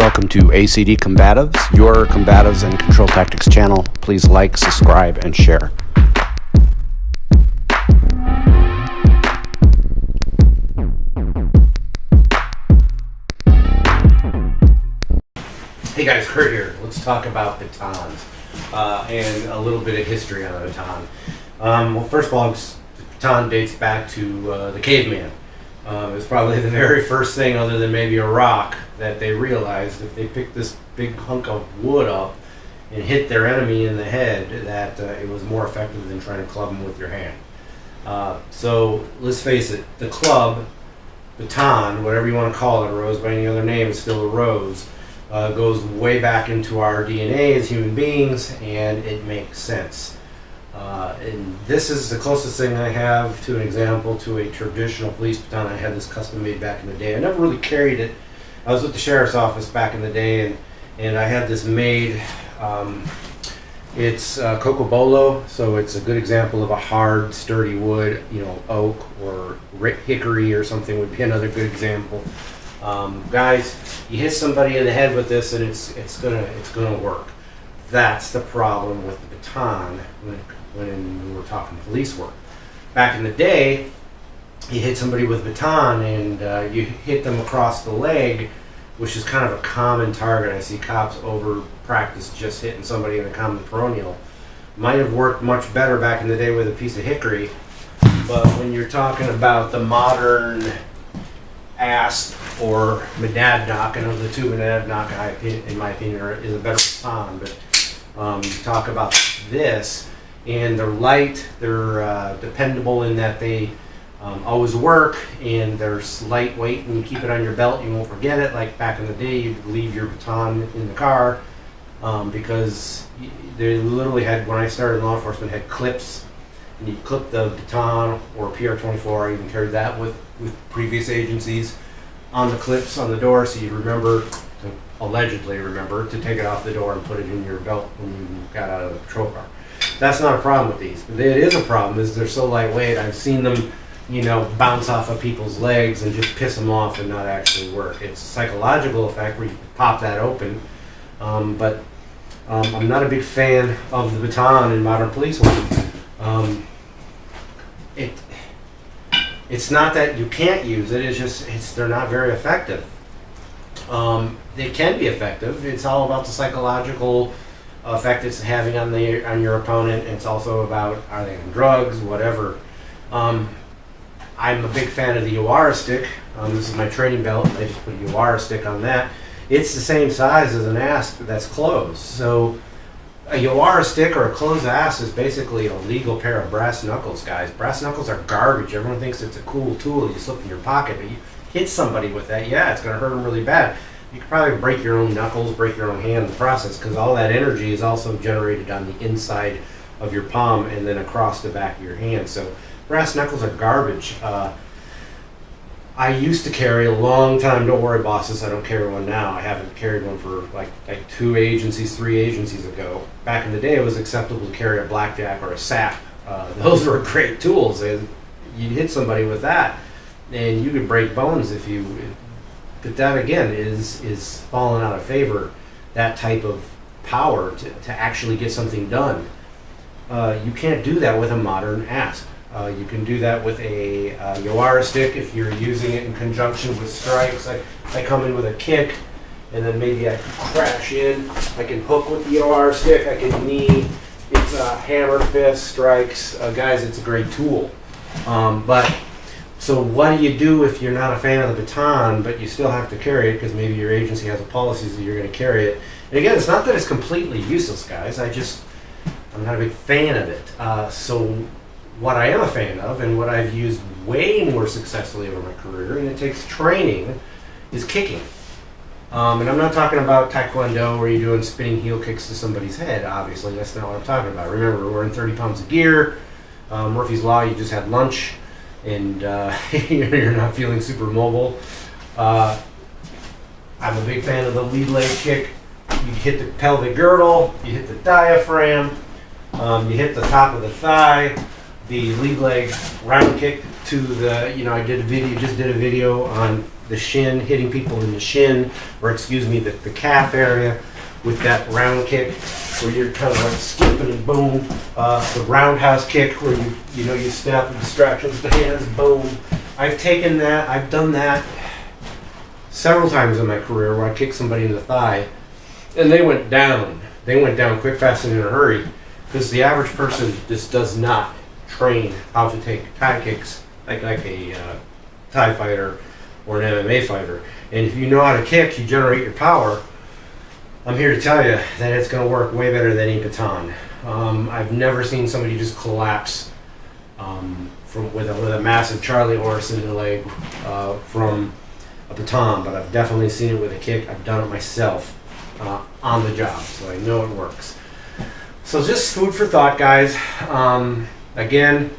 Welcome to ACD Combatives, your combatives and control tactics channel. Please like, subscribe, and share. Hey guys, Kurt here. Let's talk about batons and a little bit of history on the baton. Well, first of all, the baton dates back to the caveman. It was probably the very first thing, other than maybe a rock, that they realized if they picked this big hunk of wood up and hit their enemy in the head, that it was more effective than trying to club them with your hand. So let's face it, the club, baton, whatever you want to call it, a rose by any other name, is still a rose. Goes way back into our DNA as human beings, and it makes sense. And this is the closest thing I have to an example to a traditional police baton. I had this custom made back in the day. I never really carried it. I was with the sheriff's office back in the day, and I had this made. It's cocobolo, so it's a good example of a hard, sturdy wood. You know, oak or hickory or something would be another good example. Guys, you hit somebody in the head with this, and it's gonna work. That's the problem with the baton when we were talking police work. Back in the day, you hit somebody with a baton and you hit them across the leg, which is kind of a common target. I see cops over practice just hitting somebody in the common peroneal. Might have worked much better back in the day with a piece of hickory, but when you're talking about the modern asp or monadnock, and of the two, monadnock, in my opinion, is a better baton, but you talk about this, and they're light, they're dependable in that they always work, and they're lightweight. When you keep it on your belt, you won't forget it. Like back in the day, you'd leave your baton in the car because they literally had, when I started in law enforcement, had clips, and you clip the baton or PR-24. I even carried that with previous agencies on the clips on the door, so you allegedly remember to take it off the door and put it in your belt when you got out of the patrol car. That's not a problem with these. But it is a problem is they're so lightweight. I've seen them, bounce off of people's legs and just piss them off and not actually work. It's a psychological effect where you pop that open, but I'm not a big fan of the baton in modern police work. It's not that you can't use it. It's just they're not very effective. They can be effective. It's all about the psychological effect it's having on your opponent. It's also about, are they on drugs, whatever. I'm a big fan of the Uara stick. This is my training belt. I just put a Uara stick on that. It's the same size as an asp that's closed. So a Uara stick or a closed asp is basically a legal pair of brass knuckles, guys. Brass knuckles are garbage. Everyone thinks it's a cool tool you slip in your pocket, but you hit somebody with that, yeah, it's going to hurt them really bad. You could probably break your own knuckles, break your own hand in the process, because all that energy is also generated on the inside of your palm and then across the back of your hand. So brass knuckles are garbage. I used to carry a long time. Don't worry, bosses, I don't carry one now. I haven't carried one for like 3 agencies ago. Back in the day, it was acceptable to carry a blackjack or a sap. Those were great tools. You'd hit somebody with that, and you could break bones if you. But that again is falling out of favor. That type of power to actually get something done. You can't do that with a modern asp. You can do that with a Uara stick if you're using it in conjunction with strikes. I come in with a kick, and then maybe I crash in. I can hook with the Uara stick. I can knee. It's a hammer fist strikes. Guys, it's a great tool. So what do you do if you're not a fan of the baton, but you still have to carry it because maybe your agency has a policy that you're going to carry it? And again, it's not that it's completely useless, guys. I'm not a big fan of it. So what I am a fan of, and what I've used way more successfully over my career, and it takes training, is kicking. And I'm not talking about Taekwondo where you're doing spinning heel kicks to somebody's head. Obviously, that's not what I'm talking about. Remember, we're wearing 30 pounds of gear. Murphy's Law, you just had lunch, and you're not feeling super mobile. I'm a big fan of the lead leg kick. You hit the pelvic girdle, you hit the diaphragm, you hit the top of the thigh. the lead leg round kick to the, I just did a video on the shin, hitting people in the shin, or excuse me, the calf area with that round kick where you're kind of like skipping and boom. The roundhouse kick where you snap the distraction with the hands, boom. I've taken that, I've done that several times in my career where I kicked somebody in the thigh and they went down. They went down quick, fast, and in a hurry, because the average person just does not train how to take Thai kicks like a Thai fighter or an MMA fighter. And if you know how to kick, you generate your power. I'm here to tell you that it's going to work way better than any baton. I've never seen somebody just collapse with a massive Charlie horse in the leg from a baton, but I've definitely seen it with a kick. I've done it myself on the job, so I know it works. So just food for thought, guys. Again,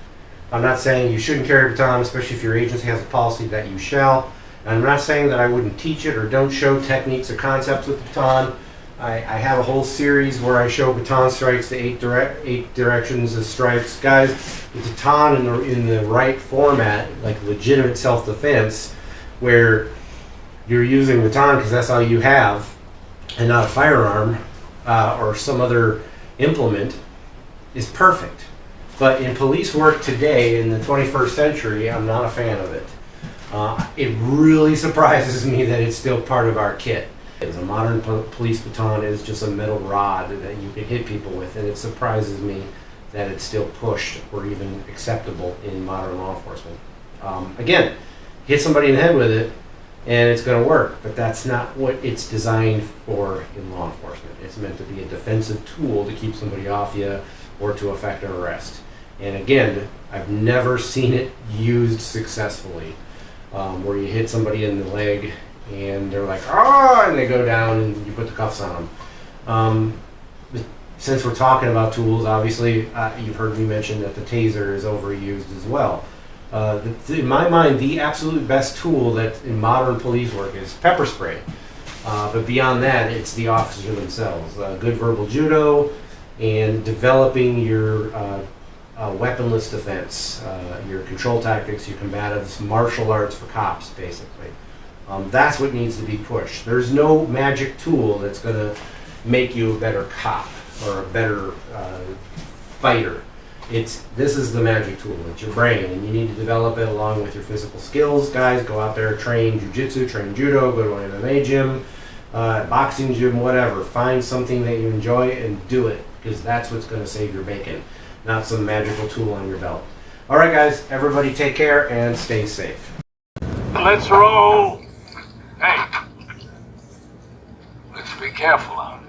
I'm not saying you shouldn't carry a baton, especially if your agency has a policy that you shall. And I'm not saying that I wouldn't teach it or don't show techniques or concepts with the baton. I have a whole series where I show baton strikes, the eight directions of strikes. Guys, the baton in the right format, like legitimate self-defense, where you're using baton because that's all you have, and not a firearm or some other implement, is perfect. But in police work today, in the 21st century, I'm not a fan of it. It really surprises me that it's still part of our kit. A modern police baton is just a metal rod that you can hit people with, and it surprises me that it's still pushed or even acceptable in modern law enforcement. Again, hit somebody in the head with it, and it's going to work, but that's not what it's designed for in law enforcement. It's meant to be a defensive tool to keep somebody off you or to effect an arrest. And again, I've never seen it used successfully, where you hit somebody in the leg and they're like, oh, and they go down and you put the cuffs on them. Since we're talking about tools, obviously, you've heard me mention that the taser is overused as well. In my mind, the absolute best tool that in modern police work is pepper spray. But beyond that, it's the officer themselves. Good verbal judo and developing your weaponless defense, your control tactics, your combatives, martial arts for cops, basically. That's what needs to be pushed. There's no magic tool that's going to make you a better cop or a better fighter. This is the magic tool. It's your brain, and you need to develop it along with your physical skills. Guys, go out there, train jiu-jitsu, train judo, go to an MMA gym, boxing gym, whatever. Find something that you enjoy and do it, because that's what's going to save your bacon, not some magical tool on your belt. All right, guys, everybody take care and stay safe. Let's roll. Hey, let's be careful out.